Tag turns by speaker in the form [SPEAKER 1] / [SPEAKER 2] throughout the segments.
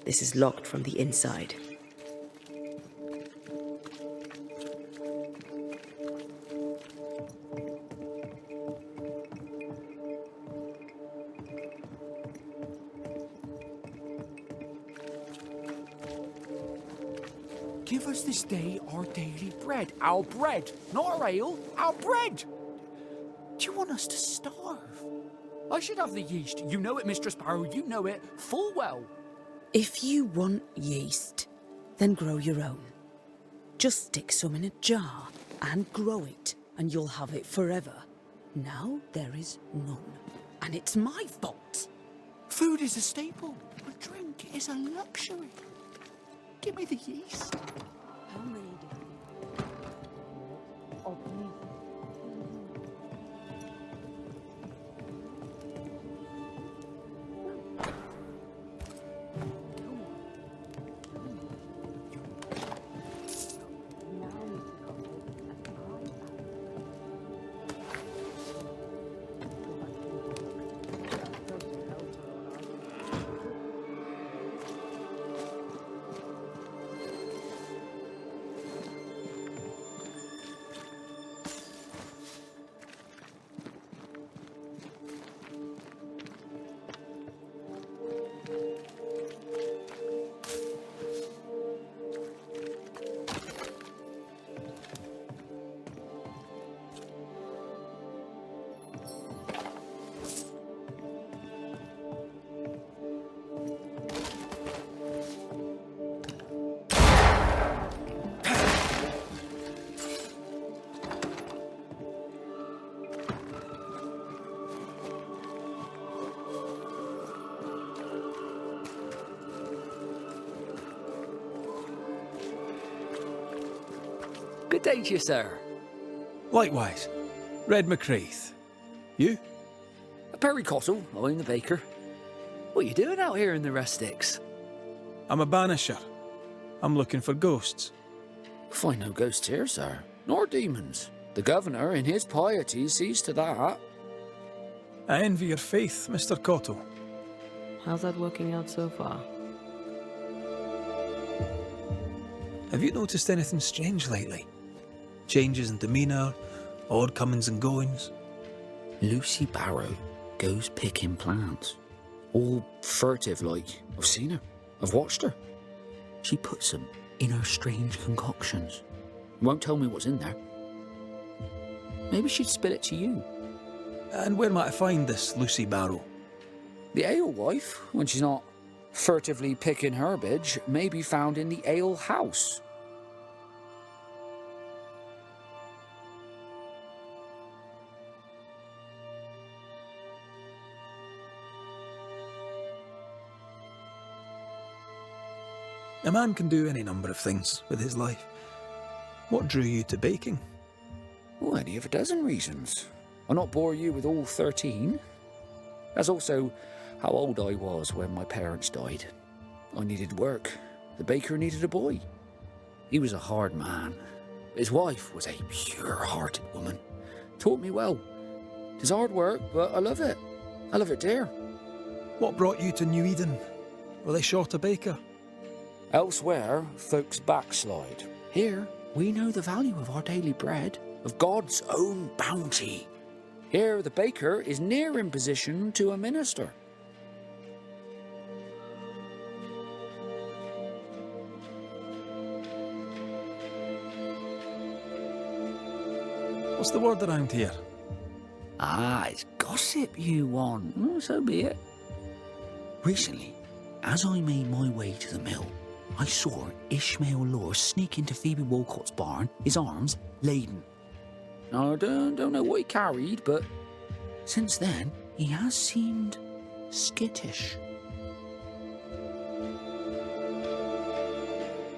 [SPEAKER 1] This is locked from the inside.
[SPEAKER 2] Give us this day our daily bread. Our bread, not our ale, our bread. Do you want us to starve? I should have the yeast. You know it, Mistress Barrow, you know it full well.
[SPEAKER 1] If you want yeast, then grow your own. Just stick some in a jar and grow it, and you'll have it forever. Now there is none, and it's my fault.
[SPEAKER 2] Food is a staple, but drink is a luxury. Give me the yeast.
[SPEAKER 1] How many different of these?
[SPEAKER 2] Good day to you, sir.
[SPEAKER 3] Likewise. Red McCreath. You?
[SPEAKER 2] Perry Cottle, I'm the baker. What are you doing out here in the rustics?
[SPEAKER 3] I'm a banisher. I'm looking for ghosts.
[SPEAKER 2] Find no ghosts here, sir, nor demons. The governor, in his piety, sees to that.
[SPEAKER 3] I envy your faith, Mr. Cottle.
[SPEAKER 4] How's that working out so far?
[SPEAKER 3] Have you noticed anything strange lately? Changes in demeanour, odd comings and goings?
[SPEAKER 2] Lucy Barrow goes picking plants. All furtive like. I've seen her. I've watched her. She puts them in her strange concoctions. Won't tell me what's in there. Maybe she'd spill it to you.
[SPEAKER 3] And where might I find this Lucy Barrow?
[SPEAKER 2] The alewife, when she's not furtively picking herbage, may be found in the ale house.
[SPEAKER 3] A man can do any number of things with his life. What drew you to baking?
[SPEAKER 2] Oh, any of a dozen reasons. I'll not bore you with all 13. That's also how old I was when my parents died. I needed work. The baker needed a boy. He was a hard man. His wife was a pure-hearted woman. Taught me well. 'Tis hard work, but I love it. I love it dear.
[SPEAKER 3] What brought you to New Eden? Were they short a baker?
[SPEAKER 2] Elsewhere, folks backslide. Here, we know the value of our daily bread, of God's own bounty. Here, the baker is near in position to a minister.
[SPEAKER 3] What's the word around here?
[SPEAKER 2] Ah, it's gossip you want. So be it. Recently, as I made my way to the mill, I saw Ishmael Law sneak into Phoebe Walcott's barn, his arms laden. I don't know what he carried, but since then, he has seemed skittish.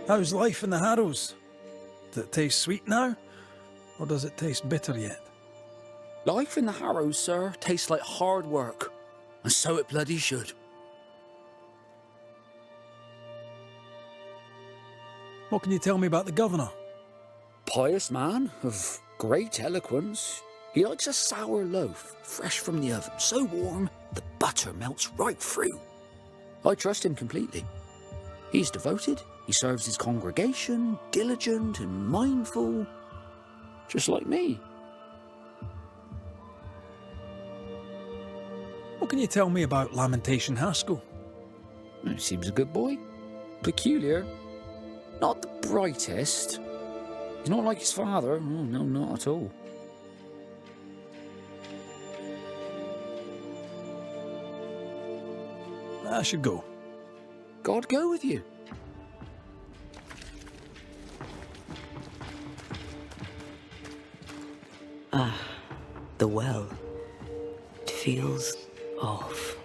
[SPEAKER 3] How's life in the Harrows? Does it taste sweet now? Or does it taste bitter yet?
[SPEAKER 2] Life in the Harrows, sir, tastes like hard work. And so it bloody should.
[SPEAKER 3] What can you tell me about the governor?
[SPEAKER 2] Pious man of great eloquence. He likes a sour loaf, fresh from the oven, so warm the butter melts right through. I trust him completely. He's devoted, he serves his congregation, diligent and mindful, just like me.
[SPEAKER 3] What can you tell me about Lamentation Haskell?
[SPEAKER 2] He seems a good boy. Peculiar. Not the brightest. He's not like his father. Oh, no, not at all.
[SPEAKER 3] I should go.
[SPEAKER 2] God go with you.
[SPEAKER 1] The well. It feels off.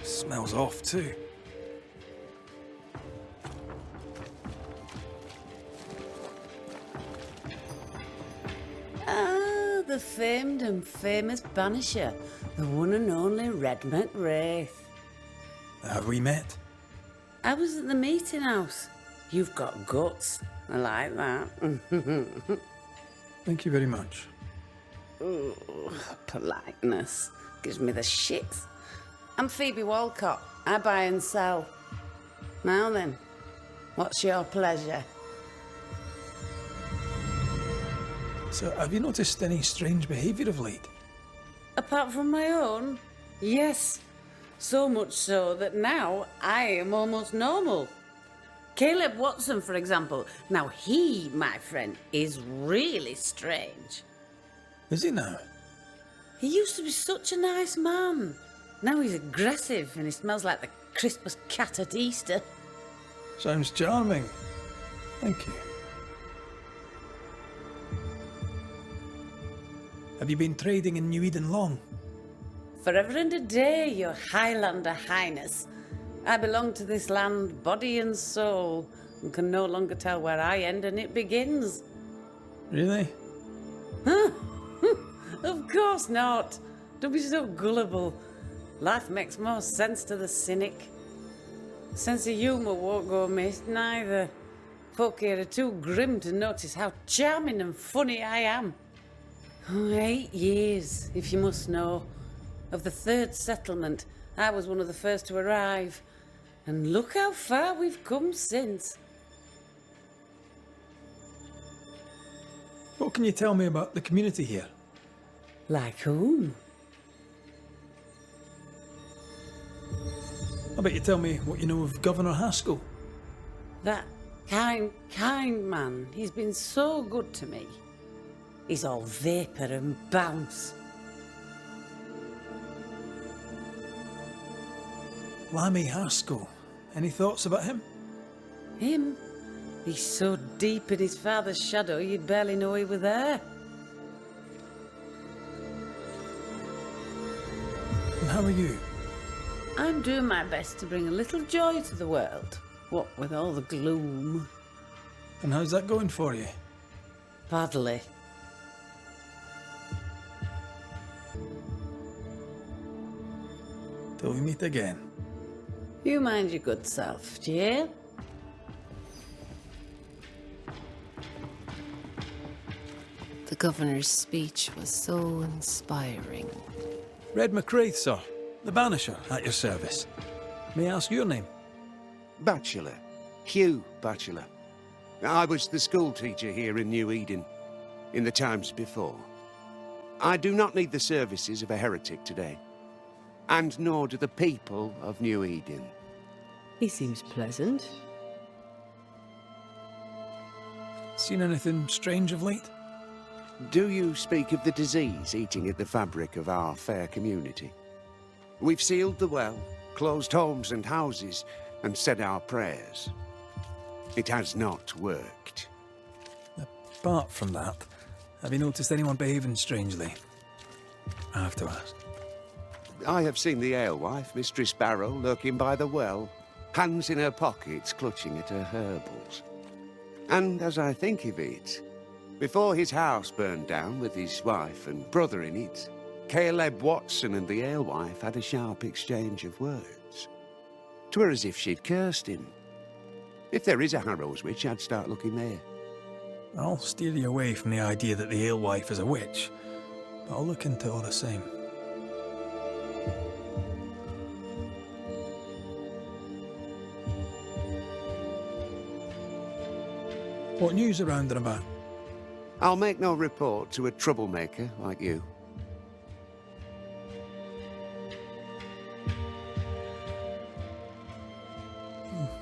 [SPEAKER 3] Smells off too.
[SPEAKER 1] Ah, the famed and famous Banisher. The one and only Red McWraith.
[SPEAKER 3] Have we met?
[SPEAKER 1] I was at the meeting house. You've got guts. I like that.
[SPEAKER 3] Thank you very much.
[SPEAKER 1] Ooh, politeness. Gives me the shits. I'm Phoebe Walcott. I buy and sell. Now then, what's your pleasure?
[SPEAKER 3] So, have you noticed any strange behaviour of late?
[SPEAKER 1] Apart from my own? Yes. So much so that now I am almost normal. Caleb Watson, for example. Now he, my friend, is really strange.
[SPEAKER 3] Is he now?
[SPEAKER 1] He used to be such a nice man. Now he's aggressive and he smells like the crispest cat at Easter.
[SPEAKER 3] Sounds charming. Thank you. Have you been trading in New Eden long?
[SPEAKER 1] Forever and a day, your Highlander Highness. I belong to this land, body and soul, and can no longer tell where I end and it begins.
[SPEAKER 3] Really?
[SPEAKER 1] Huh? Of course not. Don't be so gullible. Life makes more sense to the cynic. Sense of humour won't go amiss, neither. Folk here are too grim to notice how charming and funny I am. 8 years, if you must know. Of the third settlement, I was one of the first to arrive. And look how far we've come since.
[SPEAKER 3] What can you tell me about the community here?
[SPEAKER 1] Like whom?
[SPEAKER 3] I bet you tell me what you know of Governor Haskell.
[SPEAKER 1] That kind man. He's been so good to me. He's all vapour and bounce.
[SPEAKER 3] Lammy Haskell. Any thoughts about him?
[SPEAKER 1] Him? He's so deep in his father's shadow you'd barely know he were there.
[SPEAKER 3] And how are you?
[SPEAKER 1] I'm doing my best to bring a little joy to the world. What with all the gloom.
[SPEAKER 3] And how's that going for you?
[SPEAKER 1] Badly.
[SPEAKER 3] Till we meet again.
[SPEAKER 1] You mind your good self, do you hear?
[SPEAKER 4] The governor's speech was so inspiring.
[SPEAKER 3] Red McWraith, sir. The Banisher, at your service. May I ask your name?
[SPEAKER 5] Bachelor. Hugh Bachelor. I was the school teacher here in New Eden, in the times before. I do not need the services of a heretic today, and nor do the people of New Eden.
[SPEAKER 4] He seems pleasant.
[SPEAKER 3] Seen anything strange of late?
[SPEAKER 5] Do you speak of the disease eating at the fabric of our fair community? We've sealed the well, closed homes and houses, and said our prayers. It has not worked.
[SPEAKER 3] Apart from that, have you noticed anyone behaving strangely? I have to ask.
[SPEAKER 5] I have seen the alewife, Mistress Barrow, lurking by the well, hands in her pockets, clutching at her herbals. And as I think of it, before his house burned down with his wife and brother in it, Caleb Watson and the alewife had a sharp exchange of words. 'Twere as if she'd cursed him. If there is a Harrow's witch, I'd start looking there.
[SPEAKER 3] I'll steer you away from the idea that the alewife is a witch, but I'll look into it all the same. What news around and about?
[SPEAKER 5] I'll make no report to a troublemaker like you.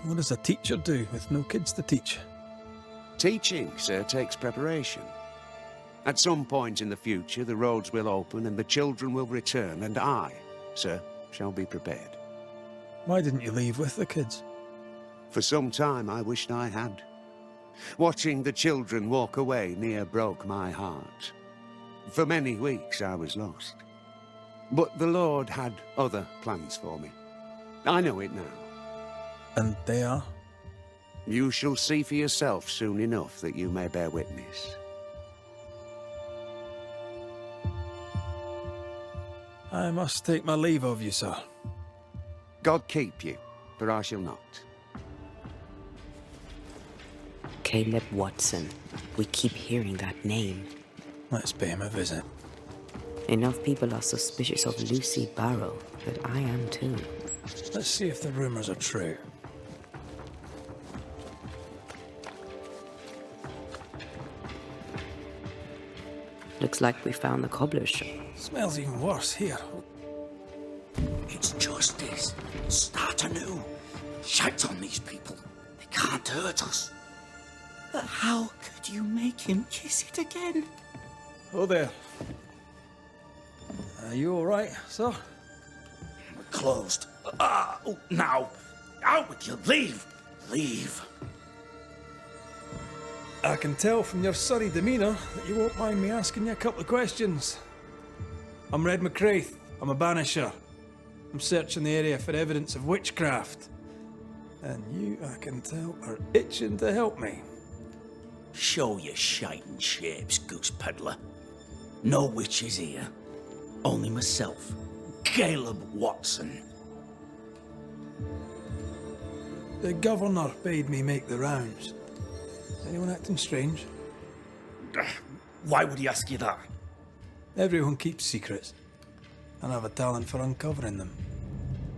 [SPEAKER 3] What does a teacher do with no kids to teach?
[SPEAKER 5] Teaching, sir, takes preparation. At some point in the future, the roads will open and the children will return, and I, sir, shall be prepared.
[SPEAKER 3] Why didn't you leave with the kids?
[SPEAKER 5] For some time, I wished I had. Watching the children walk away near broke my heart. For many weeks, I was lost. But the Lord had other plans for me. I know it now.
[SPEAKER 3] And they are?
[SPEAKER 5] You shall see for yourself soon enough that you may bear witness.
[SPEAKER 3] I must take my leave of you, sir.
[SPEAKER 5] God keep you, for I shall not.
[SPEAKER 1] Caleb Watson. We keep hearing that name.
[SPEAKER 3] Let's pay him a visit.
[SPEAKER 1] Enough people are suspicious of Lucy Barrow that I am too.
[SPEAKER 3] Let's see if the rumors are true.
[SPEAKER 1] Looks like we found the cobbler's shop.
[SPEAKER 3] Smells even worse here.
[SPEAKER 2] It's justice. Start anew. Shout on these people. They can't hurt us. But how could you make him kiss it again?
[SPEAKER 3] Oh there. Are you alright, sir?
[SPEAKER 2] Closed. Now. Out with you. Leave. Leave.
[SPEAKER 3] I can tell from your surly demeanour that you won't mind me asking you a couple of questions. I'm Red McCraith. I'm a banisher. I'm searching the area for evidence of witchcraft. And you, I can tell, are itching to help me.
[SPEAKER 2] Show your shiting shapes, goose peddler. No witches here. Only myself, Caleb Watson.
[SPEAKER 3] The governor bade me make the rounds. Is anyone acting strange?
[SPEAKER 2] Why would he ask you that?
[SPEAKER 3] Everyone keeps secrets, and I have a talent for uncovering them.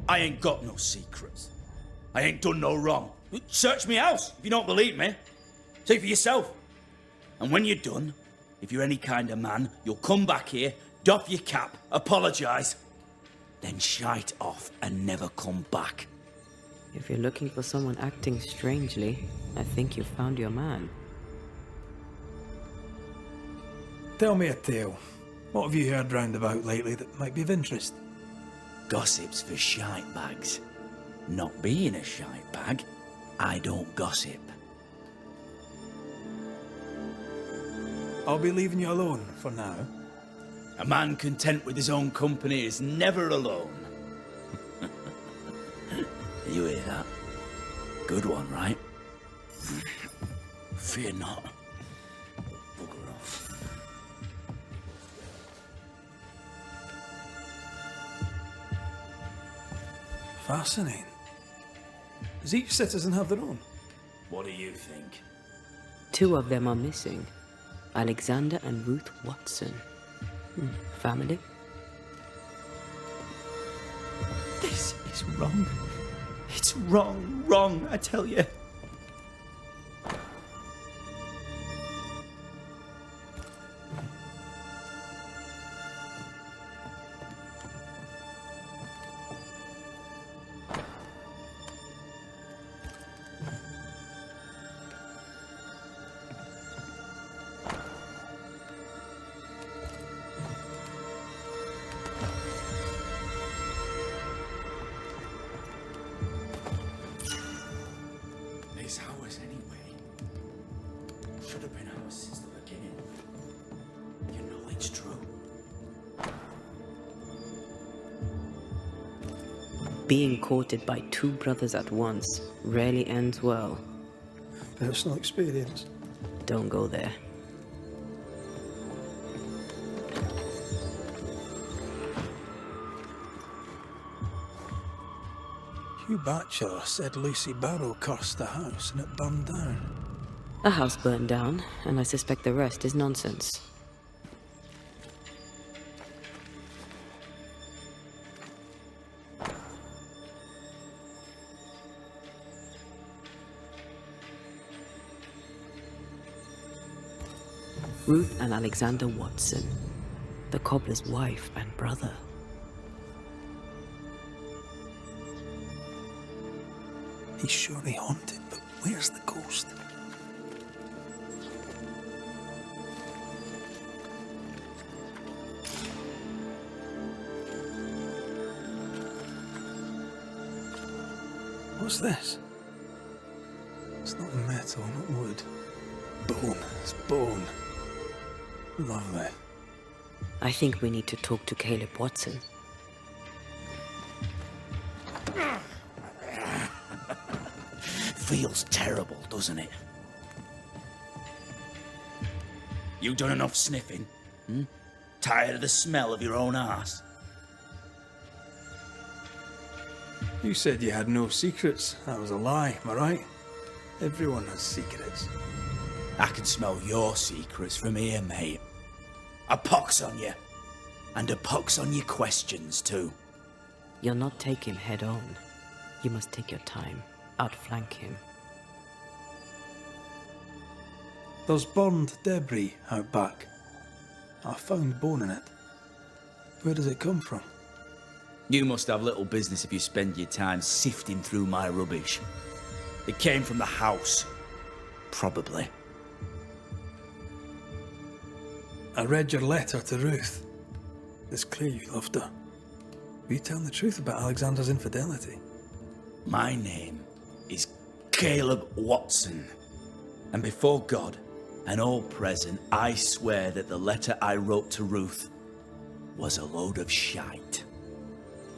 [SPEAKER 2] I ain't got no secrets. I ain't done no wrong. Search me house if you don't believe me. See for yourself. And when you're done, if you're any kind of man, you'll come back here, doff your cap, apologise, then shite off and never come back.
[SPEAKER 1] If you're looking for someone acting strangely, I think you've found your man.
[SPEAKER 3] Tell me a tale. What have you heard round about lately that might be of interest?
[SPEAKER 2] Gossip's for shite bags. Not being a shite bag, I don't gossip.
[SPEAKER 3] I'll be leaving you alone for now.
[SPEAKER 2] A man content with his own company is never alone. You hear that? Good one, right? Fear not. Bugger off.
[SPEAKER 3] Fascinating. Does each citizen have their own?
[SPEAKER 2] What do you think?
[SPEAKER 1] 2 of them are missing. Alexander and Ruth Watson. Family?
[SPEAKER 2] This is wrong. It's wrong, I tell you.
[SPEAKER 6] Should have been ours since the beginning. You know it's true.
[SPEAKER 4] Being courted by two brothers at once rarely ends well.
[SPEAKER 3] Personal experience.
[SPEAKER 4] Don't go there.
[SPEAKER 3] Hugh Batchelor said Lucy Barrow cursed the house and it burned down.
[SPEAKER 4] A house burned down, and I suspect the rest is nonsense. Ruth and Alexander Watson, the cobbler's wife and brother.
[SPEAKER 3] He's surely haunted, but where's the ghost? What's this? It's not metal, not wood. Bone. It's bone. Lovely.
[SPEAKER 4] I think we need to talk to Caleb Watson.
[SPEAKER 6] Feels terrible, doesn't it? You done enough sniffing? Tired of the smell of your own arse?
[SPEAKER 3] You said you had no secrets. That was a lie, am I right? Everyone has secrets.
[SPEAKER 6] I can smell your secrets from here, mate. A pox on you. And a pox on your questions, too.
[SPEAKER 4] You'll not take him head on. You must take your time. Outflank him.
[SPEAKER 3] There's burned debris out back. I found bone in it. Where does it come from?
[SPEAKER 6] You must have little business if you spend your time sifting through my rubbish. It came from the house. Probably.
[SPEAKER 3] I read your letter to Ruth. It's clear you loved her. Were you telling the truth about Alexander's infidelity?
[SPEAKER 6] My name is Caleb Watson. And before God and all present, I swear that the letter I wrote to Ruth was a load of shite.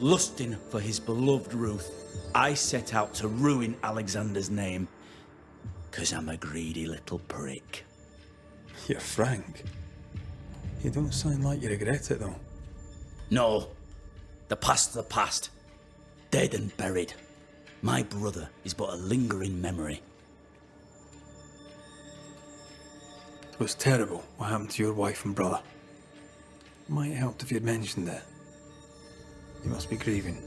[SPEAKER 6] Lusting for his beloved Ruth, I set out to ruin Alexander's name, 'cause I'm a greedy little prick.
[SPEAKER 3] You're frank. You don't sound like you regret it, though.
[SPEAKER 6] No, the past's the past. Dead and buried. My brother is but a lingering memory.
[SPEAKER 3] It was terrible what happened to your wife and brother. Might have helped if you'd mentioned it. You must be grieving.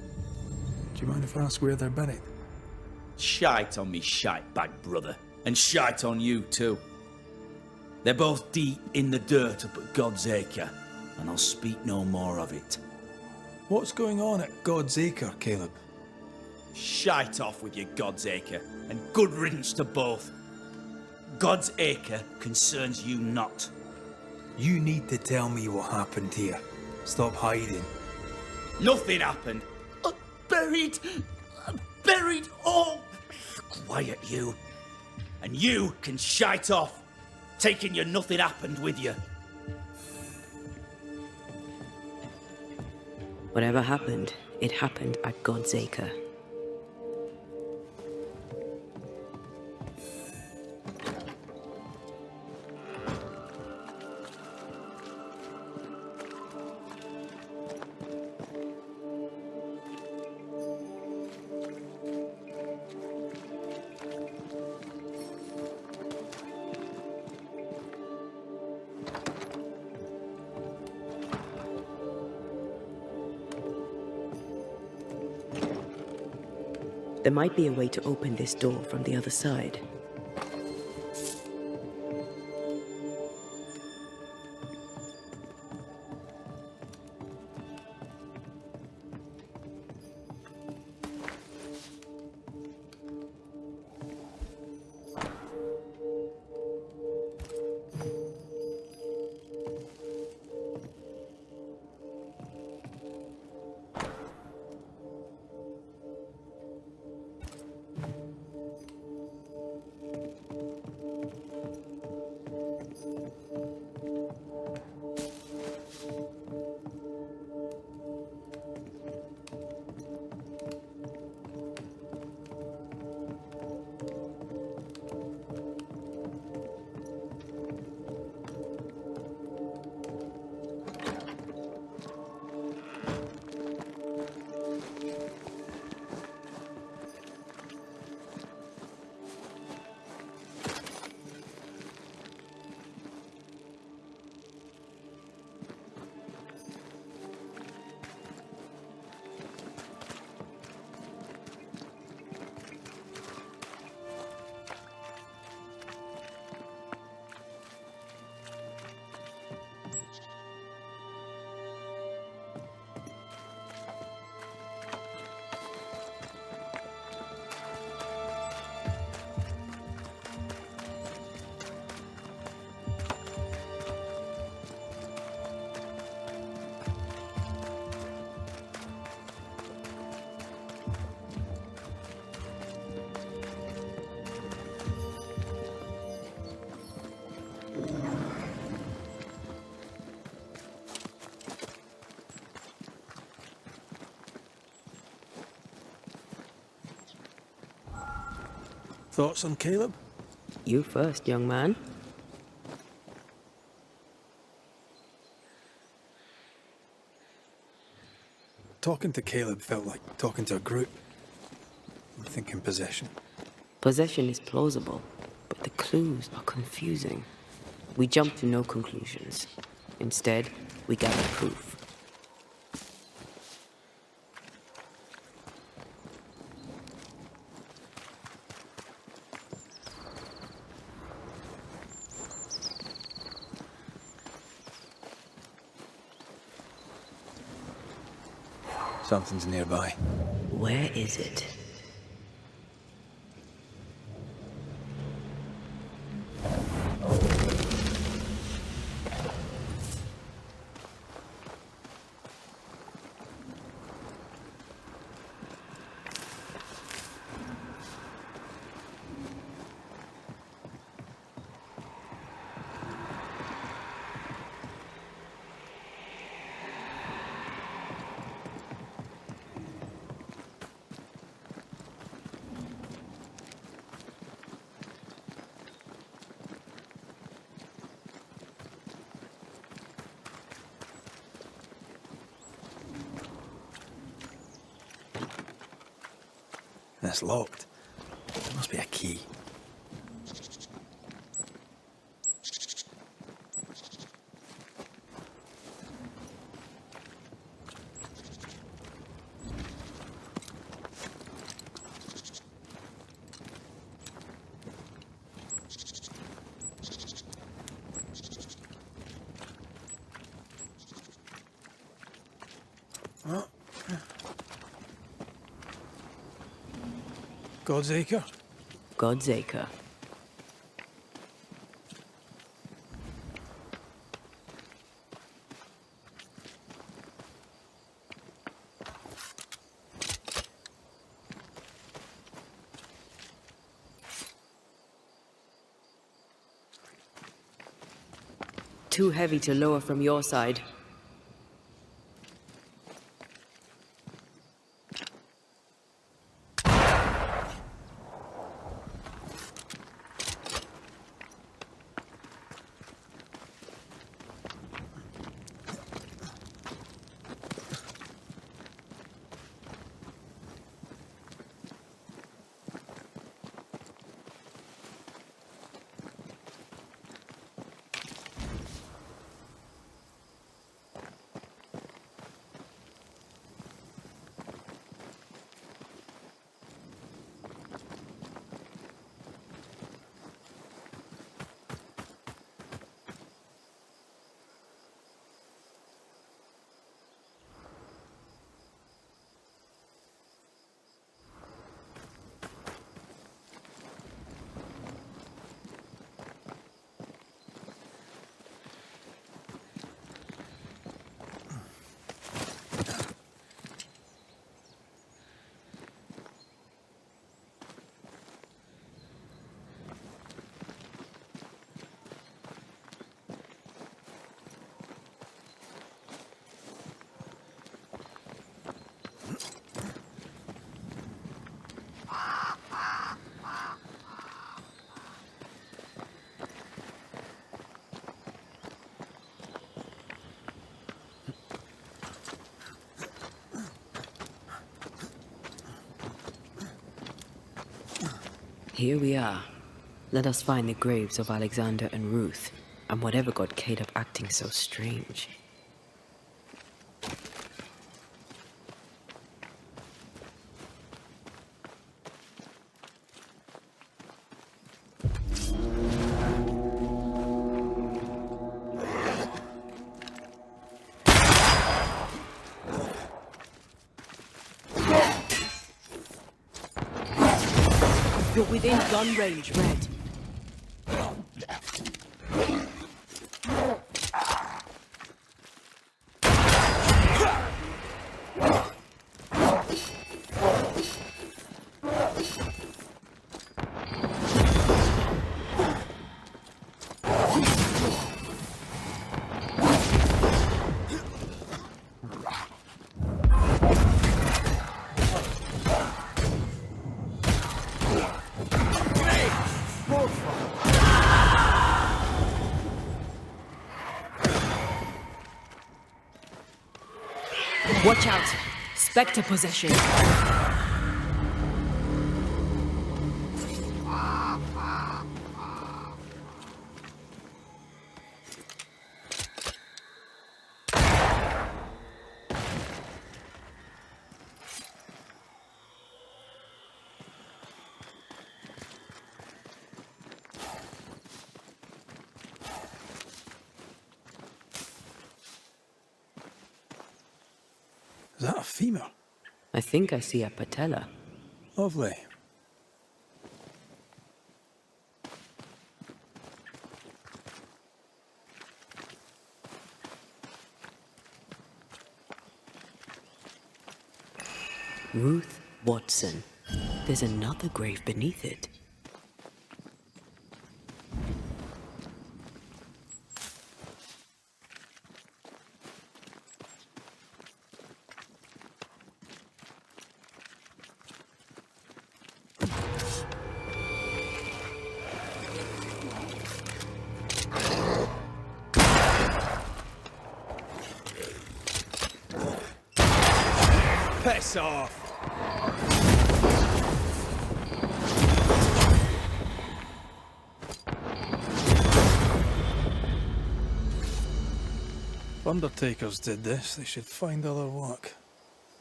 [SPEAKER 3] Do you mind if I ask where they're buried?
[SPEAKER 6] Shite on me shite bag brother, and shite on you too. They're both deep in the dirt up at God's Acre, and I'll speak no more of it.
[SPEAKER 3] What's going on at God's Acre, Caleb?
[SPEAKER 6] Shite off with your God's Acre, and good riddance to both. God's Acre concerns you not.
[SPEAKER 3] You need to tell me what happened here. Stop hiding.
[SPEAKER 6] Nothing happened. Buried. Buried all. Quiet, you. And you can shite off, taking your nothing happened with you.
[SPEAKER 4] Whatever happened, it happened at God's Acre. There might be a way to open this door from the other side.
[SPEAKER 3] Thoughts on Caleb?
[SPEAKER 4] You first, young man.
[SPEAKER 3] Talking to Caleb felt like talking to a group. I'm thinking possession.
[SPEAKER 4] Possession is plausible, but the clues are confusing. We jump to no conclusions. Instead, we gather proof.
[SPEAKER 3] Something's nearby.
[SPEAKER 4] Where is it?
[SPEAKER 3] It's locked. There must be a key. Oh. God's Acre?
[SPEAKER 4] God's Acre. Too heavy to lower from your side. Here we are. Let us find the graves of Alexander and Ruth, and whatever got Caleb acting so strange. You're within gun range, Red. Watch out! Spectre possession.
[SPEAKER 3] Is that a femur?
[SPEAKER 4] I think I see a patella.
[SPEAKER 3] Lovely.
[SPEAKER 4] Ruth Watson. There's another grave beneath it.
[SPEAKER 3] Piss off! If undertakers did this, they should find other work.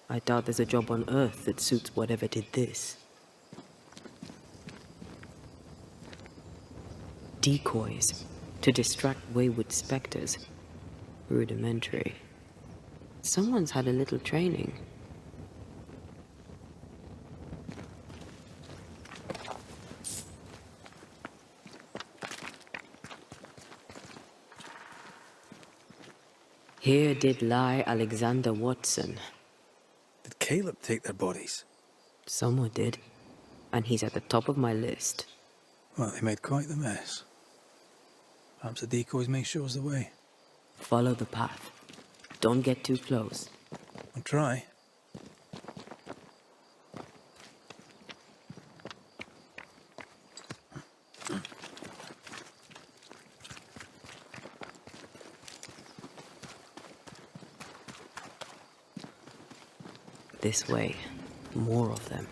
[SPEAKER 4] I doubt there's a job on Earth that suits whatever did this. Decoys to distract wayward specters. Rudimentary. Someone's had a little training. Here did lie Alexander Watson.
[SPEAKER 3] Did Caleb take their bodies?
[SPEAKER 4] Someone did. And he's at the top of my list.
[SPEAKER 3] Well, they made quite the mess. Perhaps the decoys may show us the way.
[SPEAKER 4] Follow the path. Don't get too close.
[SPEAKER 3] I'll try.
[SPEAKER 4] This way. More of them.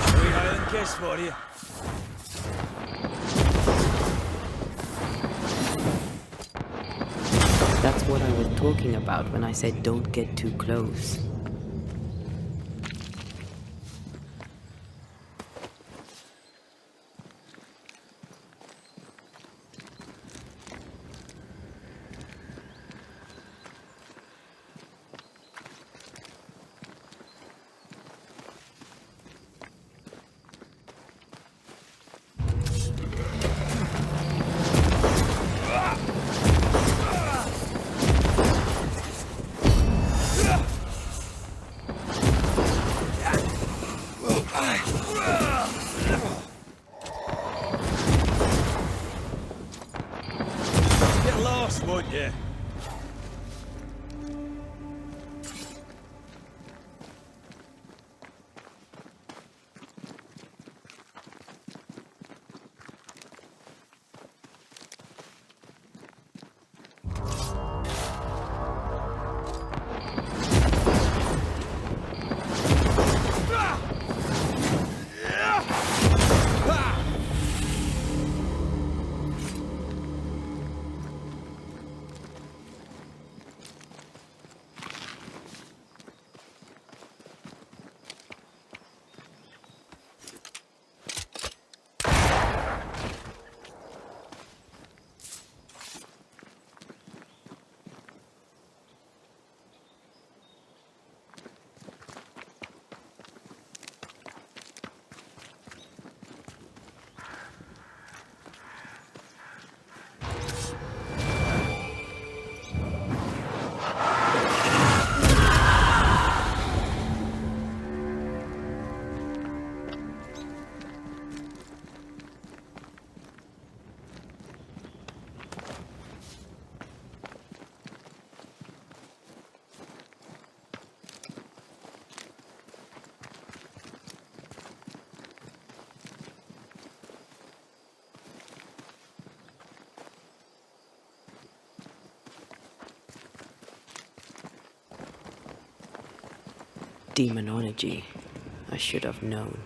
[SPEAKER 3] Sweet Highland kiss for you.
[SPEAKER 4] That's what I was talking about when I said don't get too close.
[SPEAKER 3] Get lost, won't you?
[SPEAKER 4] Demonology. I should have known.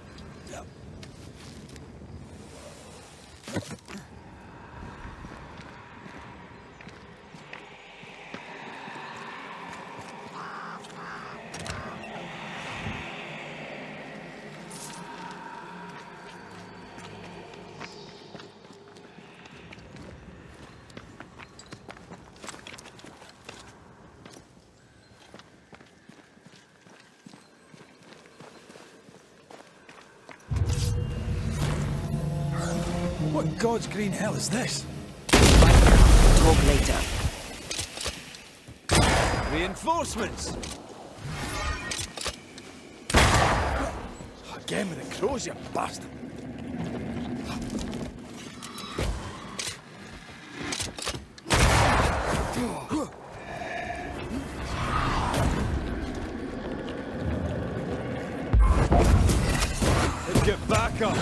[SPEAKER 3] What God's green hell is this?
[SPEAKER 4] Talk later.
[SPEAKER 3] Reinforcements! Again with the crows, you bastard! Let's get back up!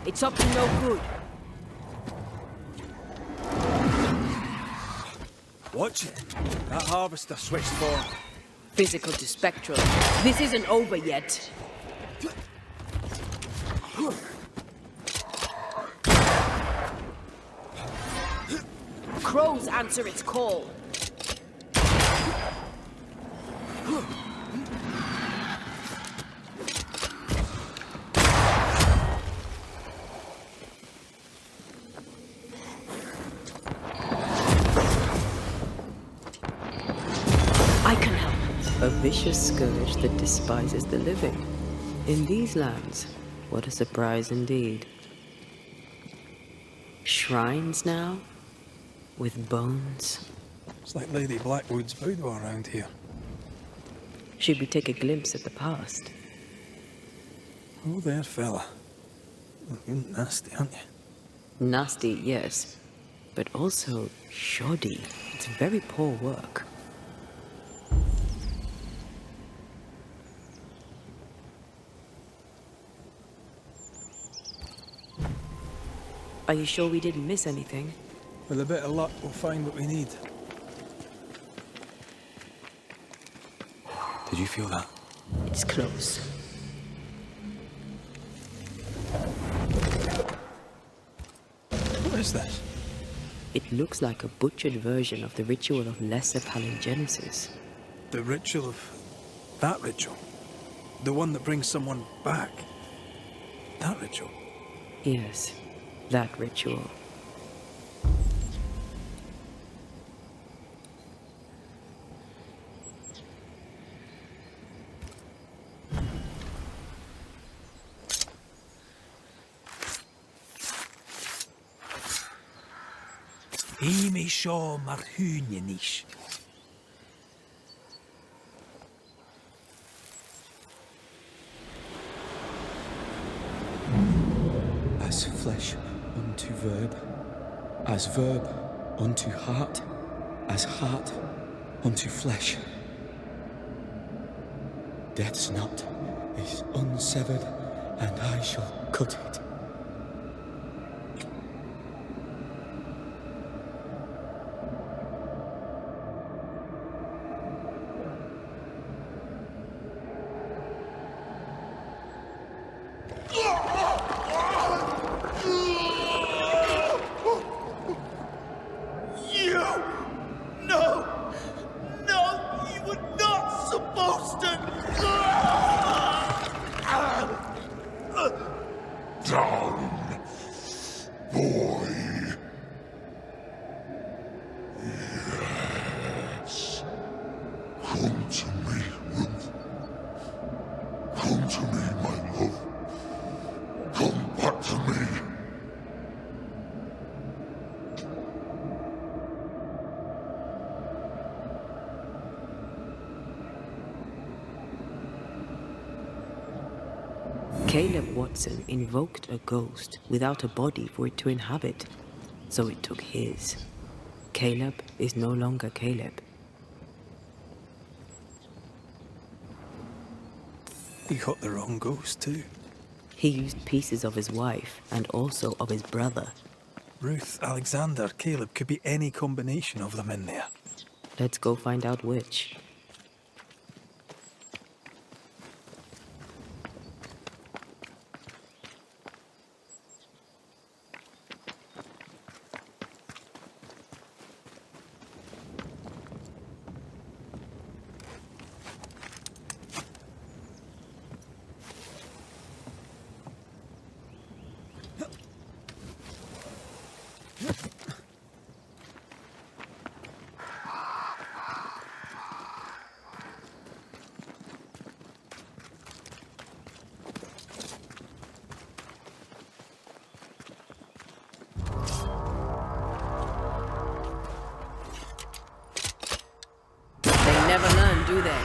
[SPEAKER 4] It's up to no good.
[SPEAKER 3] Watch it. That harvester switched for
[SPEAKER 4] Physical to spectral. This isn't over yet. Crows answer its call. I can help. A vicious scourge that despises the living. In these lands, what a surprise indeed. Shrines now? With bones?
[SPEAKER 3] It's like Lady Blackwood's boudoir around here.
[SPEAKER 4] Should we take a glimpse at the past?
[SPEAKER 3] Oh, there, fella. You're nasty, aren't you?
[SPEAKER 4] Nasty, yes. But also shoddy. It's very poor work. Are you sure we didn't miss anything?
[SPEAKER 3] With a bit of luck, we'll find what we need. Did you feel that?
[SPEAKER 4] It's close.
[SPEAKER 3] What is this?
[SPEAKER 4] It looks like a butchered version of the ritual of Lesser Palingenesis.
[SPEAKER 3] The ritual of... that ritual? The one that brings someone back? That ritual?
[SPEAKER 4] Yes, that ritual.
[SPEAKER 3] Imi seo mar húne níos.
[SPEAKER 7] As flesh unto verb, as verb unto heart, as heart unto flesh. Death's knot is unsevered, and I shall cut it.
[SPEAKER 4] Caleb Watson invoked a ghost without a body for it to inhabit, so it took his. Caleb is no longer Caleb.
[SPEAKER 3] He got the wrong ghost too.
[SPEAKER 4] He used pieces of his wife and also of his brother.
[SPEAKER 3] Ruth, Alexander, Caleb, could be any combination of them in there.
[SPEAKER 4] Let's go find out which. They never learn, do they?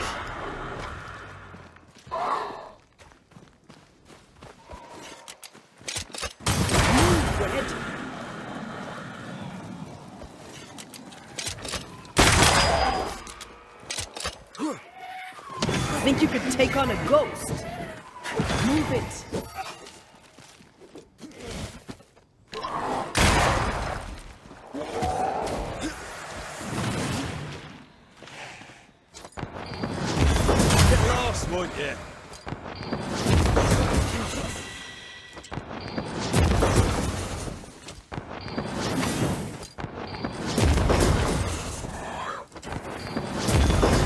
[SPEAKER 4] Move, Red. Think you could take on a ghost? Move it.
[SPEAKER 3] Get lost, won't you?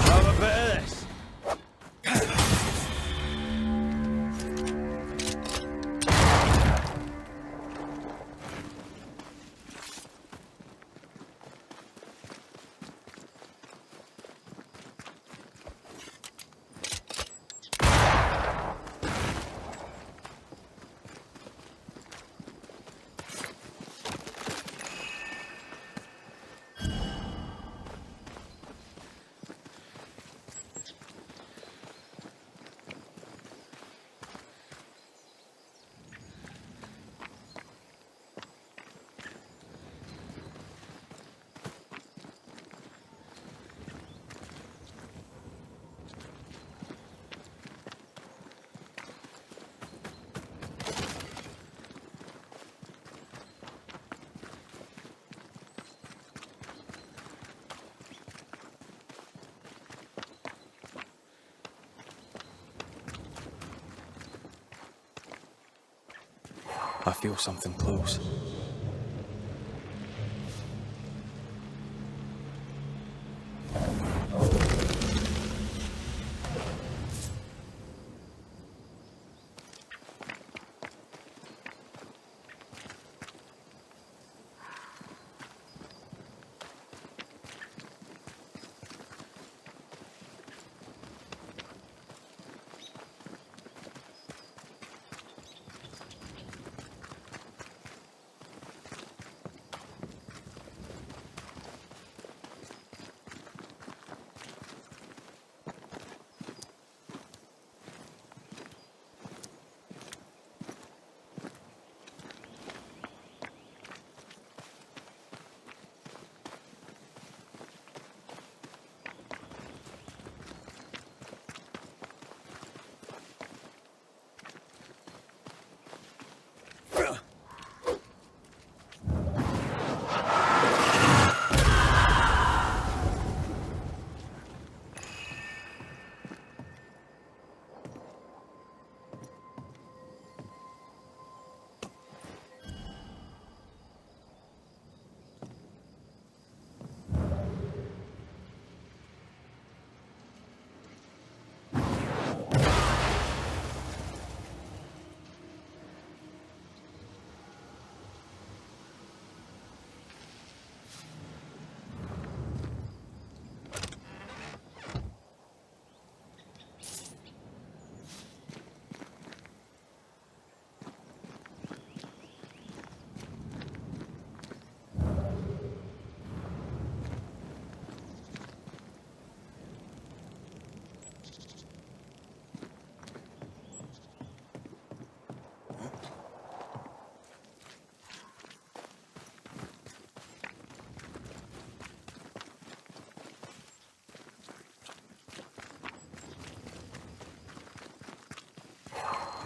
[SPEAKER 3] Have a bit of this. I feel something close.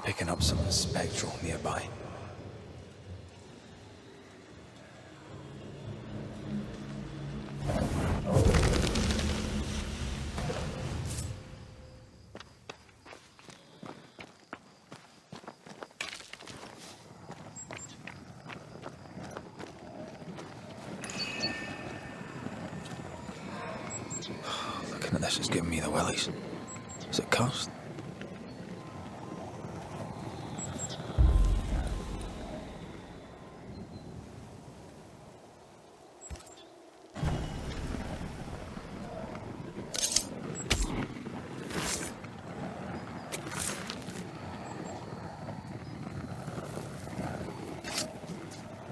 [SPEAKER 3] Picking up something spectral nearby. This is giving me the willies. Is it cursed?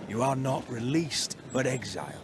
[SPEAKER 8] You are not released, but exiled.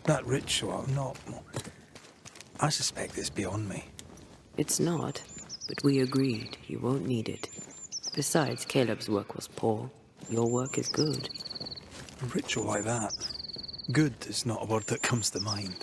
[SPEAKER 3] That ritual, not... I suspect it's beyond me.
[SPEAKER 4] It's not, but we agreed you won't need it. Besides, Caleb's work was poor. Your work is good.
[SPEAKER 3] A ritual like that. Good is not a word that comes to mind.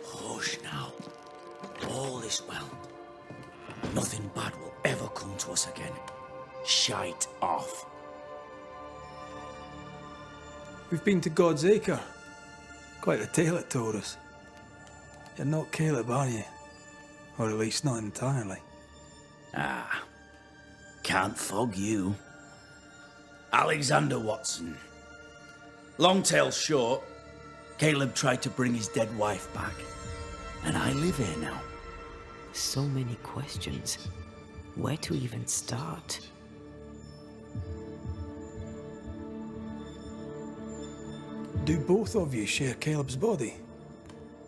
[SPEAKER 6] Hush now. All is well. Nothing bad will ever come to us again. Shite off.
[SPEAKER 3] We've been to God's Acre. Quite a tale it told us. You're not Caleb, are you? Or at least not entirely.
[SPEAKER 6] Ah. Can't fog you. Alexander Watson. Long tale short, Caleb tried to bring his dead wife back. And I live here now.
[SPEAKER 4] So many questions. Where to even start?
[SPEAKER 3] Do both of you share Caleb's body?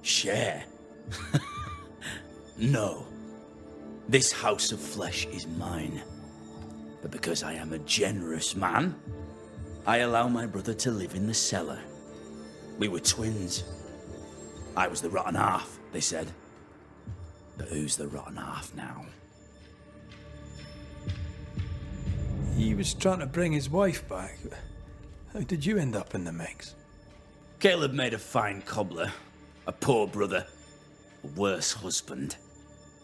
[SPEAKER 6] Share? No. This house of flesh is mine. But because I am a generous man, I allow my brother to live in the cellar. We were twins. I was the rotten half, they said. But who's the rotten half now?
[SPEAKER 3] He was trying to bring his wife back. How did you end up in the mix?
[SPEAKER 6] Caleb made a fine cobbler, a poor brother, a worse husband,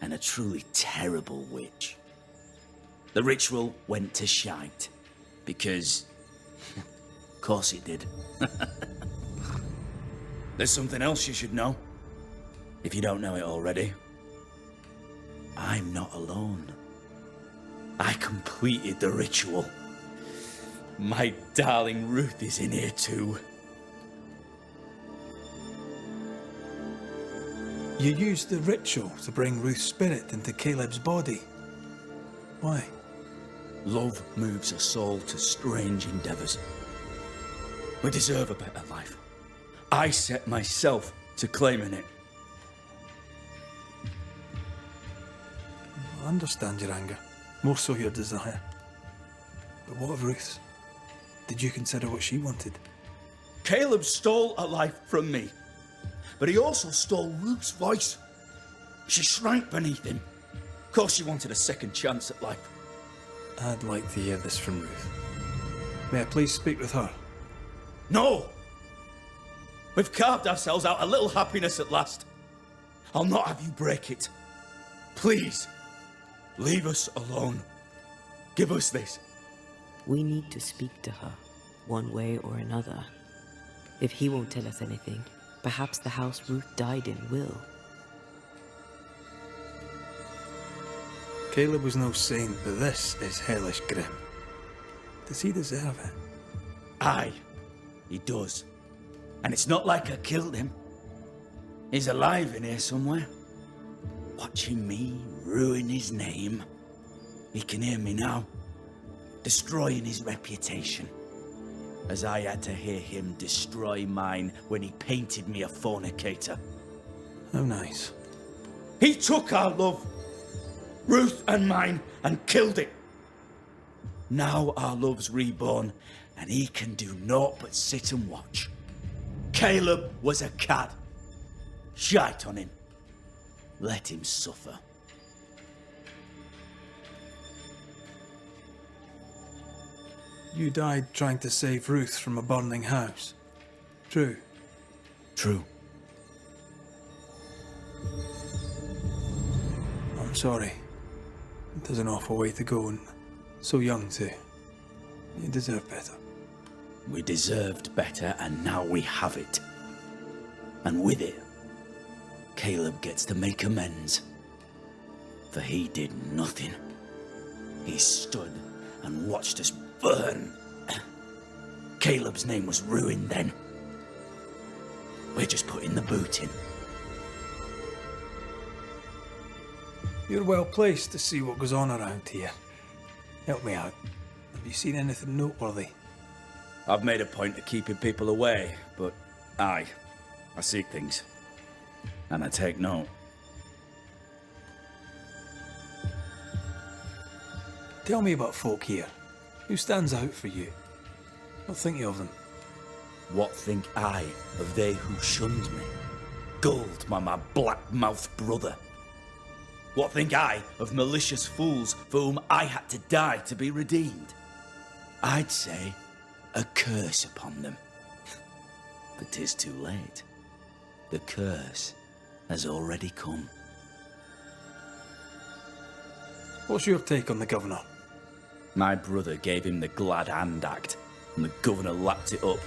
[SPEAKER 6] and a truly terrible witch. The ritual went to shite, because... of course it did. There's something else you should know, if you don't know it already. I'm not alone. I completed the ritual. My darling Ruth is in here too.
[SPEAKER 3] You used the ritual to bring Ruth's spirit into Caleb's body. Why?
[SPEAKER 6] Love moves a soul to strange endeavours. We deserve a better life. I set myself to claiming it.
[SPEAKER 3] I understand your anger, more so your desire. But what of Ruth's? Did you consider what she wanted?
[SPEAKER 6] Caleb stole a life from me, but he also stole Ruth's voice. She shrank beneath him. Of course she wanted a second chance at life.
[SPEAKER 3] I'd like to hear this from Ruth. May I please speak with her?
[SPEAKER 6] No! We've carved ourselves out a little happiness at last. I'll not have you break it. Please, leave us alone. Give us this.
[SPEAKER 4] We need to speak to her, one way or another. If he won't tell us anything, perhaps the house Ruth died in will.
[SPEAKER 3] Caleb was no saint, but this is hellish grim. Does he deserve it?
[SPEAKER 6] Aye, he does. And it's not like I killed him. He's alive in here somewhere, watching me ruin his name. He can hear me now, destroying his reputation, as I had to hear him destroy mine when he painted me a fornicator.
[SPEAKER 3] How nice.
[SPEAKER 6] He took our love, Ruth and mine, and killed it. Now our love's reborn, and he can do naught but sit and watch. Caleb was a cad. Shite on him. Let him suffer.
[SPEAKER 3] You died trying to save Ruth from a burning house. True.
[SPEAKER 6] True.
[SPEAKER 3] I'm sorry. It is an awful way to go, and so young too. You deserve better.
[SPEAKER 6] We deserved better, and now we have it. And with it, Caleb gets to make amends. For he did nothing. He stood and watched us burn. Caleb's name was ruined then. We're just putting the boot in.
[SPEAKER 3] You're well placed to see what goes on around here. Help me out. Have you seen anything noteworthy?
[SPEAKER 6] I've made a point of keeping people away, but I seek things. And I take note.
[SPEAKER 3] Tell me about folk here. Who stands out for you? What think you of them?
[SPEAKER 6] What think I of they who shunned me? Gulled by my black-mouthed brother. What think I of malicious fools for whom I had to die to be redeemed? I'd say a curse upon them. But 'tis too late. The curse has already come.
[SPEAKER 3] What's your take on the governor?
[SPEAKER 6] My brother gave him the glad hand act, and the governor lapped it up.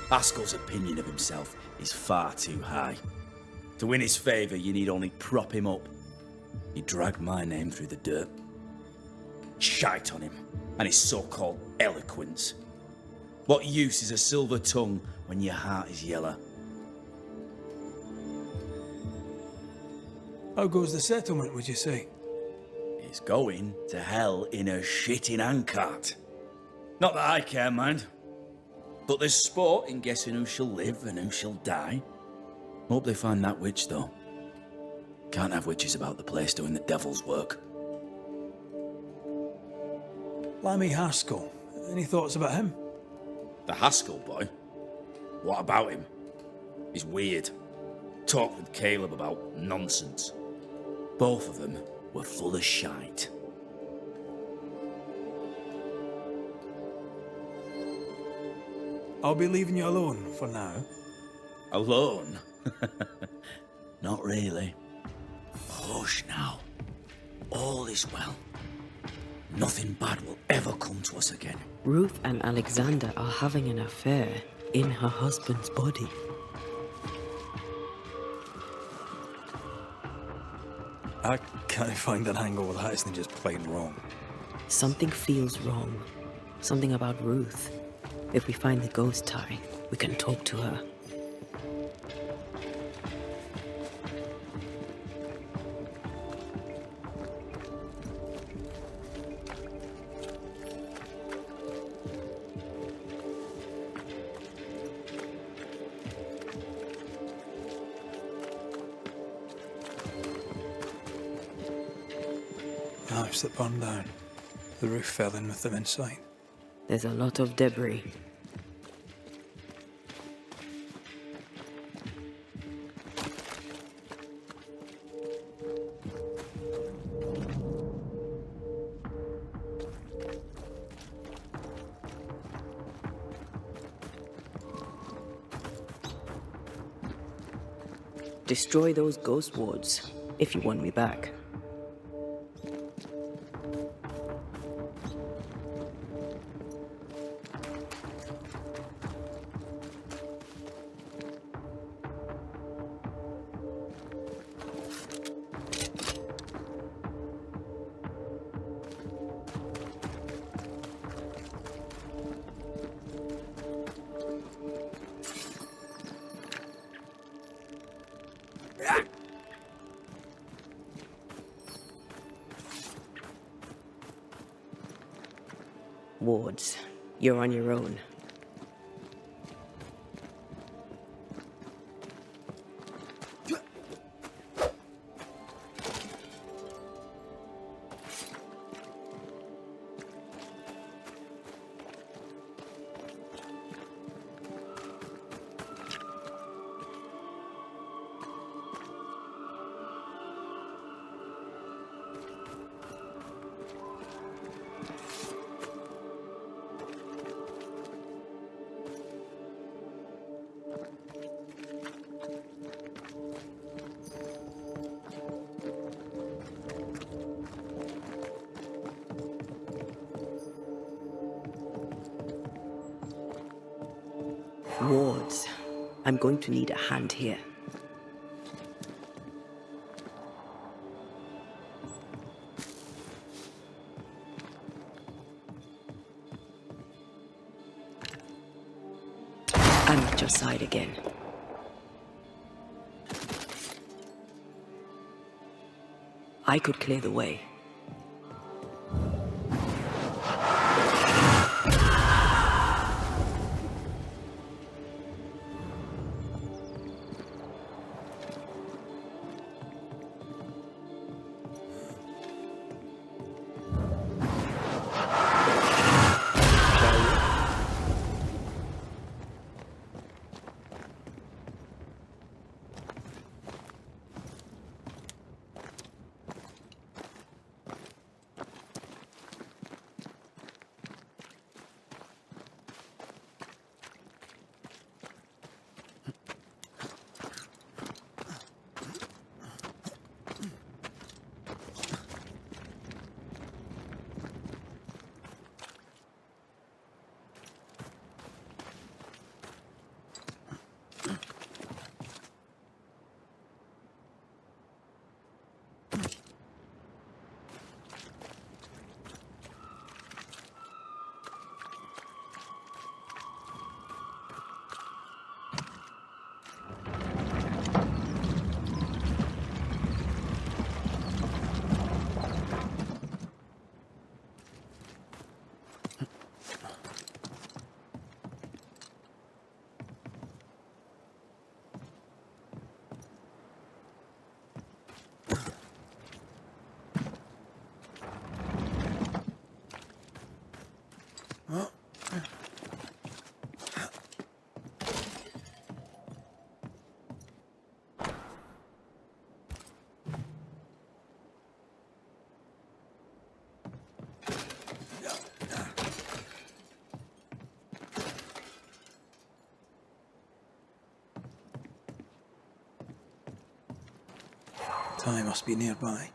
[SPEAKER 6] Haskell's opinion of himself is far too high. To win his favour, you need only prop him up. He dragged my name through the dirt. Shite on him, and his so-called eloquence. What use is a silver tongue when your heart is yellow?
[SPEAKER 3] How goes the settlement, would you say?
[SPEAKER 6] It's going to hell in a shitting handcart. Not that I care, mind. But there's sport in guessing who shall live and who shall die. Hope they find that witch, though. Can't have witches about the place doing the devil's work.
[SPEAKER 3] Lammy Haskell. Any thoughts about him?
[SPEAKER 6] The Haskell boy? What about him? He's weird. Talked with Caleb about nonsense. Both of them were full of shite.
[SPEAKER 3] I'll be leaving you alone for now.
[SPEAKER 6] Alone? Not really. Hush now. All is well. Nothing bad will ever come to us again.
[SPEAKER 4] Ruth and Alexander are having an affair in her husband's body.
[SPEAKER 3] I can't find an angle with that, isn't just plain wrong.
[SPEAKER 4] Something feels wrong. Something about Ruth. If we find the ghost tie, we can talk to her.
[SPEAKER 3] house that burned down. The roof fell in with them inside.
[SPEAKER 4] There's a lot of debris. Destroy those ghost wards if you want me back. Wards, you're on your own. Wards, I'm going to need a hand here. I'm at your side again. I could clear the way.
[SPEAKER 3] Ty must be nearby.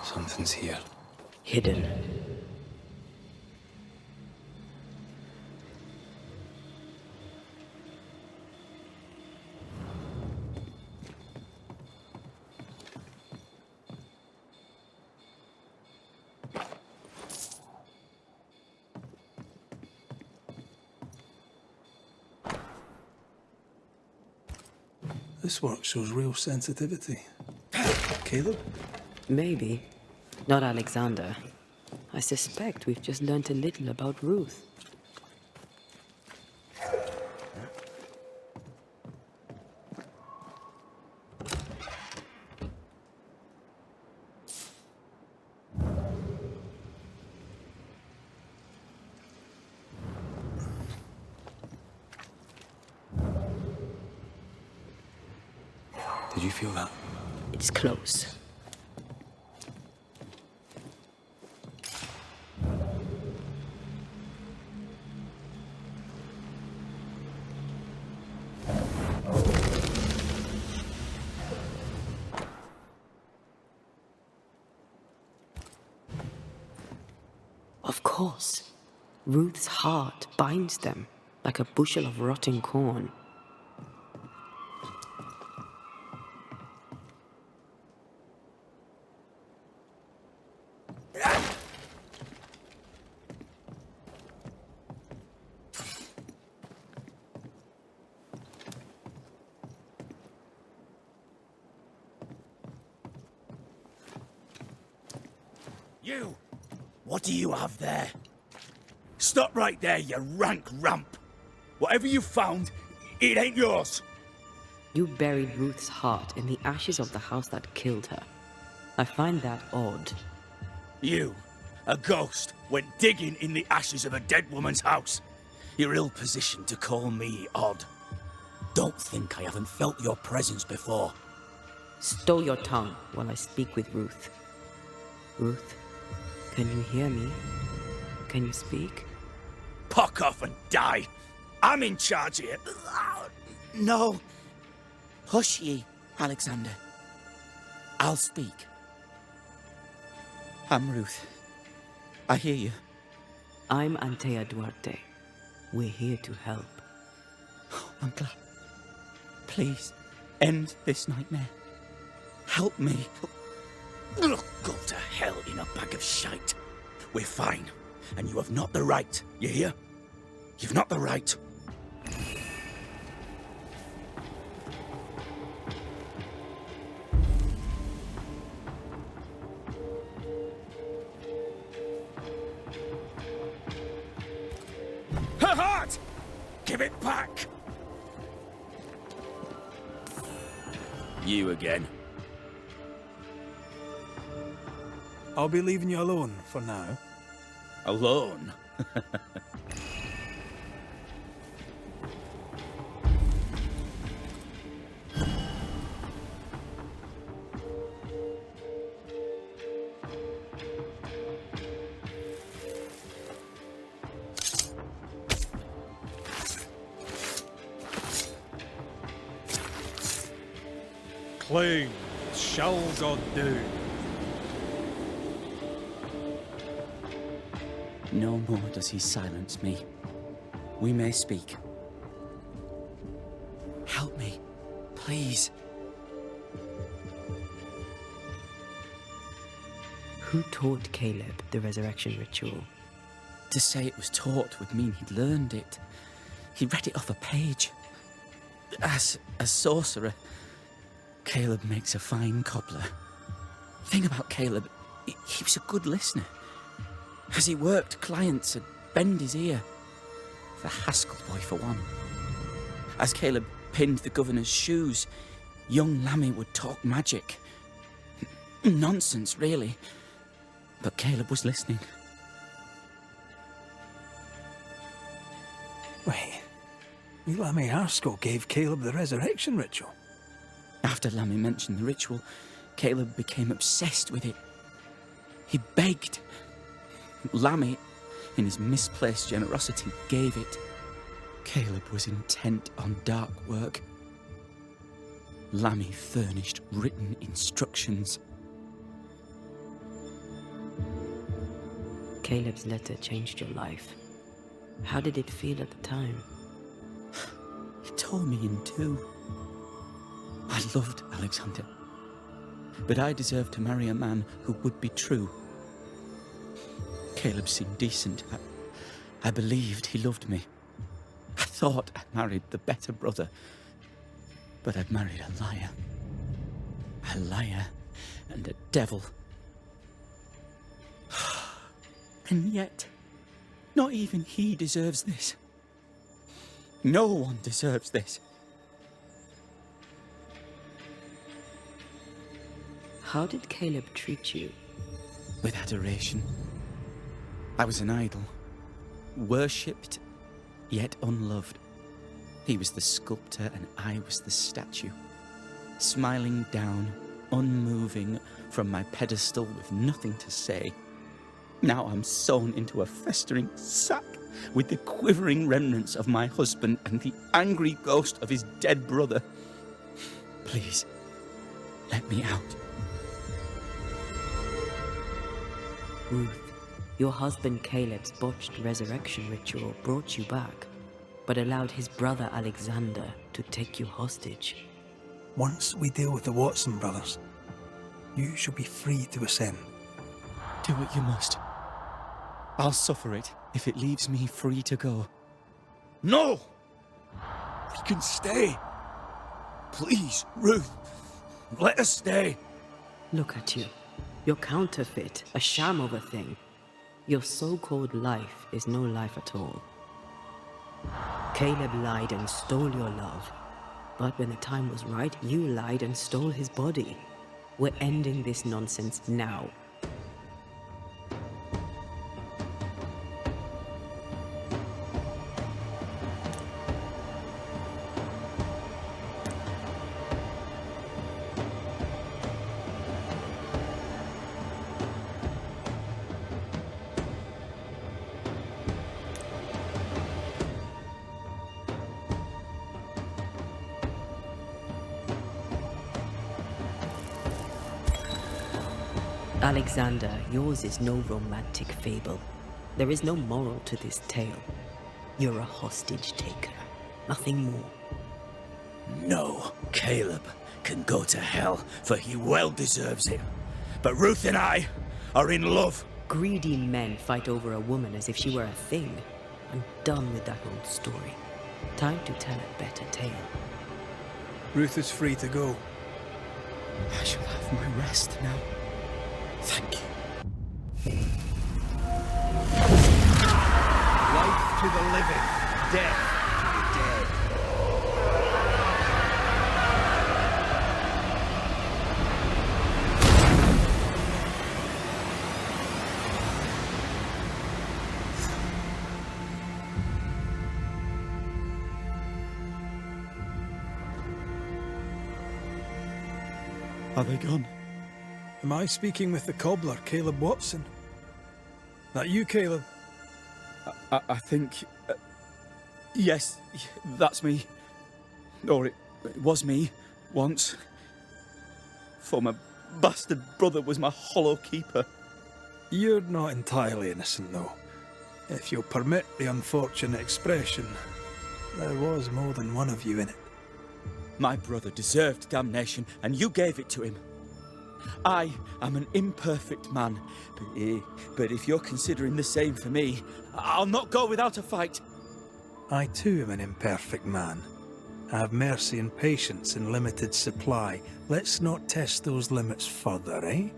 [SPEAKER 3] Something's here.
[SPEAKER 4] Hidden.
[SPEAKER 3] This work shows real sensitivity. Caleb?
[SPEAKER 4] Maybe. Not Alexander. I suspect we've just learned a little about Ruth.
[SPEAKER 3] Did you feel that?
[SPEAKER 4] It's close. Of course. Ruth's heart binds them like a bushel of rotting corn.
[SPEAKER 6] You! What do you have there? Stop right there, you rank rump! Whatever you found, it ain't yours!
[SPEAKER 4] You buried Ruth's heart in the ashes of the house that killed her. I find that odd.
[SPEAKER 6] You, a ghost, went digging in the ashes of a dead woman's house. You're ill-positioned to call me odd. Don't think I haven't felt your presence before.
[SPEAKER 4] Stow your tongue while I speak with Ruth. Ruth, can you hear me? Can you speak?
[SPEAKER 6] Puck off and die! I'm in charge here.
[SPEAKER 9] No. Hush ye, Alexander. I'll speak. I'm Ruth. I hear you.
[SPEAKER 4] I'm Antea Duarte. We're here to help.
[SPEAKER 9] I'm glad. Please, end this nightmare. Help me.
[SPEAKER 6] Go to hell in a bag of shite. We're fine, and you have not the right, you hear? You've not the right. Her heart! Give it back! You again.
[SPEAKER 3] I'll be leaving you alone for now.
[SPEAKER 6] Alone?
[SPEAKER 3] Claim shall God do.
[SPEAKER 9] No more does he silence me. We may speak. Help me, please.
[SPEAKER 4] Who taught Caleb the resurrection ritual?
[SPEAKER 9] To say it was taught would mean he'd learned it. He read it off a page. As a sorcerer, Caleb makes a fine cobbler. Thing about Caleb, he was a good listener. As he worked, clients would bend his ear. The Haskell boy, for one. As Caleb pinned the governor's shoes, young Lammy would talk magic. Nonsense, really. But Caleb was listening.
[SPEAKER 3] Wait, Lammy Haskell gave Caleb the resurrection ritual?
[SPEAKER 9] After Lammy mentioned the ritual, Caleb became obsessed with it. He begged. Lammy, in his misplaced generosity, gave it. Caleb was intent on dark work. Lammy furnished written instructions.
[SPEAKER 4] Caleb's letter changed your life. How did it feel at the time?
[SPEAKER 9] It tore me in two. I loved Alexander, but I deserved to marry a man who would be true. Caleb seemed decent. I believed he loved me. I thought I married the better brother. But I'd married a liar. A liar and a devil. And yet, not even he deserves this. No one deserves this.
[SPEAKER 4] How did Caleb treat you?
[SPEAKER 9] With adoration. I was an idol. Worshipped, yet unloved. He was the sculptor and I was the statue. Smiling down, unmoving from my pedestal with nothing to say. Now I'm sewn into a festering sack with the quivering remnants of my husband and the angry ghost of his dead brother. Please, let me out.
[SPEAKER 4] Ruth, your husband Caleb's botched resurrection ritual brought you back, but allowed his brother Alexander to take you hostage.
[SPEAKER 3] Once we deal with the Watson brothers, you shall be free to ascend.
[SPEAKER 9] Do what you must. I'll suffer it if it leaves me free to go.
[SPEAKER 8] No! We can stay. Please, Ruth, let us stay.
[SPEAKER 4] Look at you. You're counterfeit, a sham of a thing. Your so-called life is no life at all. Caleb lied and stole your love. But when the time was right, you lied and stole his body. We're ending this nonsense now. Alexander, yours is no romantic fable. There is no moral to this tale. You're a hostage taker, nothing more.
[SPEAKER 6] No, Caleb can go to hell, for he well deserves it. But Ruth and I are in love.
[SPEAKER 4] Greedy men fight over a woman as if she were a thing. I'm done with that old story. Time to tell a better tale.
[SPEAKER 3] Ruth is free to go.
[SPEAKER 9] I shall have my rest now. Thank you.
[SPEAKER 8] Life to the living, death to the dead.
[SPEAKER 9] Are they gone?
[SPEAKER 3] Am I speaking with the cobbler, Caleb Watson? That you, Caleb?
[SPEAKER 9] I think... yes, that's me. Or it was me, once. For my bastard brother was my hollow keeper.
[SPEAKER 3] You're not entirely innocent, though. If you'll permit the unfortunate expression, there was more than one of you in it.
[SPEAKER 9] My brother deserved damnation, and you gave it to him. I am an imperfect man, but if you're considering the same for me, I'll not go without a fight.
[SPEAKER 3] I too am an imperfect man. I have mercy and patience in limited supply. Let's not test those limits further, eh?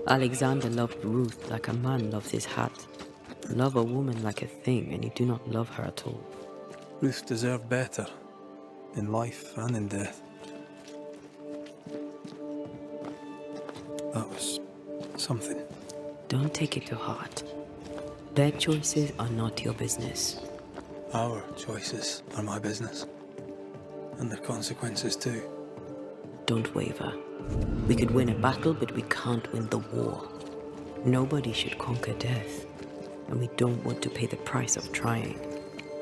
[SPEAKER 4] Alexander loved Ruth like a man loves his hat. Love a woman like a thing, and you do not love her at all.
[SPEAKER 3] Ruth deserved better, in life and in death. That was something.
[SPEAKER 4] Don't take it to heart. Their choices are not your business.
[SPEAKER 3] Our choices are my business. And their consequences too.
[SPEAKER 4] Don't waver. We could win a battle, but we can't win the war. Nobody should conquer death, and we don't want to pay the price of trying.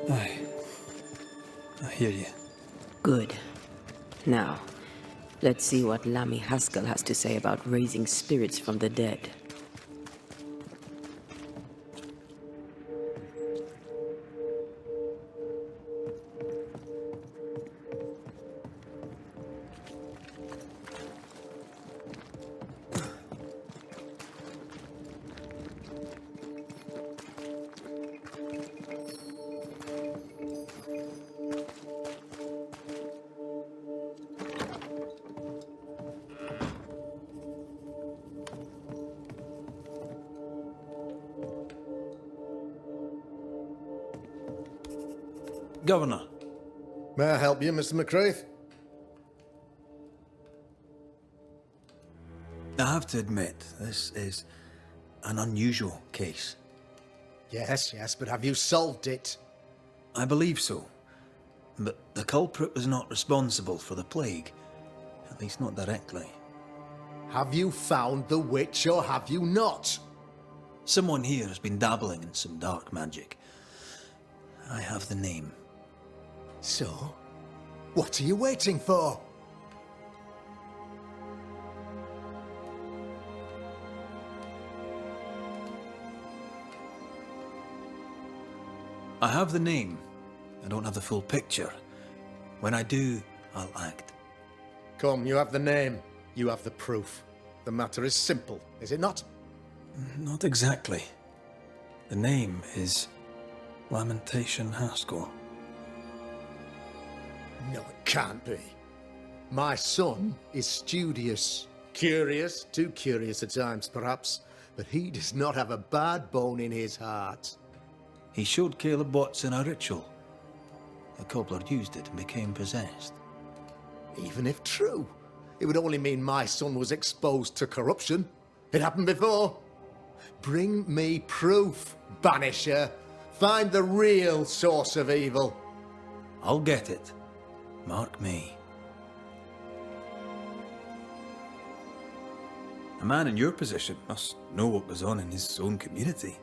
[SPEAKER 3] Aye. I hear you.
[SPEAKER 4] Good. Now, let's see what Lammy Haskell has to say about raising spirits from the dead.
[SPEAKER 3] Governor.
[SPEAKER 10] May I help you, Mr. McCraith?
[SPEAKER 3] I have to admit, this is an unusual case.
[SPEAKER 10] Yes, but have you solved it?
[SPEAKER 3] I believe so. But the culprit was not responsible for the plague. At least not directly.
[SPEAKER 10] Have you found the witch or have you not?
[SPEAKER 3] Someone here has been dabbling in some dark magic. I have the name.
[SPEAKER 10] So, what are you waiting for?
[SPEAKER 3] I have the name. I don't have the full picture. When I do, I'll act.
[SPEAKER 10] Come, you have the name. You have the proof. The matter is simple, is it not?
[SPEAKER 3] Not exactly. The name is Lamentation Haskell.
[SPEAKER 10] No, it can't be. My son is studious. Curious, too curious at times, perhaps. But he does not have a bad bone in his heart.
[SPEAKER 3] He showed Caleb Watson a ritual. The cobbler used it and became possessed.
[SPEAKER 10] Even if true, it would only mean my son was exposed to corruption. It happened before. Bring me proof, Banisher. Find the real source of evil.
[SPEAKER 3] I'll get it. Mark me. A man in your position must know what goes on in his own community.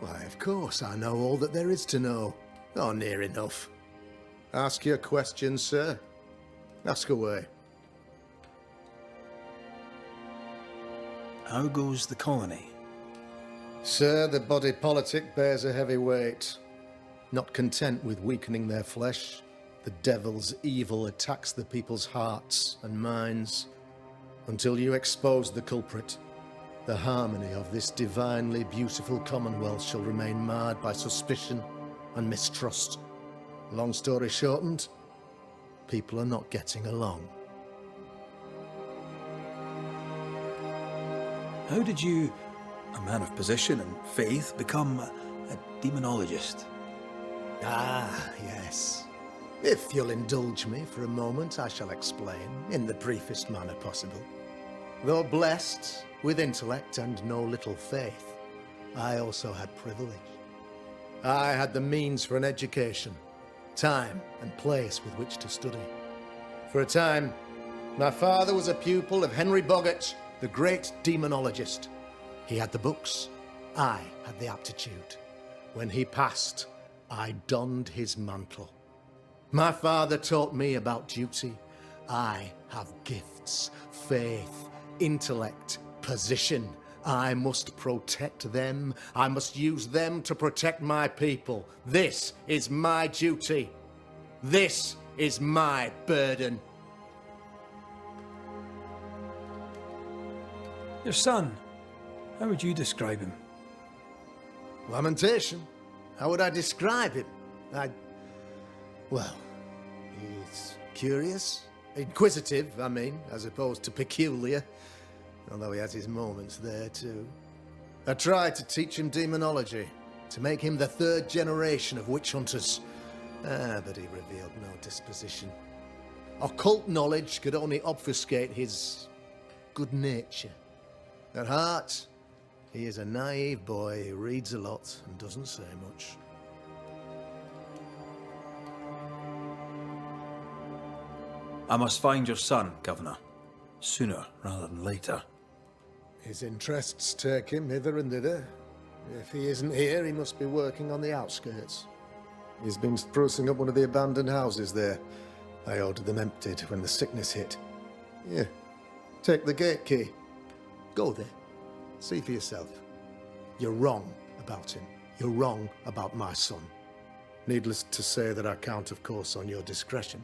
[SPEAKER 10] Why, of course, I know all that there is to know. Oh, near enough. Ask your questions, sir. Ask away.
[SPEAKER 3] How goes the colony?
[SPEAKER 10] Sir, the body politic bears a heavy weight. Not content with weakening their flesh, the devil's evil attacks the people's hearts and minds. Until you expose the culprit, the harmony of this divinely beautiful commonwealth shall remain marred by suspicion and mistrust. Long story shortened, people are not getting along.
[SPEAKER 3] How did you, a man of position and faith, become a demonologist?
[SPEAKER 10] Ah, yes. If you'll indulge me for a moment, I shall explain in the briefest manner possible. Though blessed with intellect and no little faith, I also had privilege. I had the means for an education, time and place with which to study. For a time, my father was a pupil of Henry Boggart, the great demonologist. He had the books, I had the aptitude. When he passed, I donned his mantle. My father taught me about duty. I have gifts, faith, intellect, position. I must protect them. I must use them to protect my people. This is my duty. This is my burden.
[SPEAKER 3] Your son, how would you describe him?
[SPEAKER 10] Lamentation? How would I describe him? Well, he's curious, inquisitive, I mean, as opposed to peculiar. Although he has his moments there, too. I tried to teach him demonology, to make him the third generation of witch hunters. But he revealed no disposition. Occult knowledge could only obfuscate his good nature. At heart, he is a naive boy who reads a lot and doesn't say much.
[SPEAKER 3] I must find your son, Governor. Sooner rather than later.
[SPEAKER 10] His interests take him hither and thither. If he isn't here, he must be working on the outskirts. He's been sprucing up one of the abandoned houses there. I ordered them emptied when the sickness hit. Here, take the gate key. Go there. See for yourself. You're wrong about him. You're wrong about my son. Needless to say that I count, of course, on your discretion.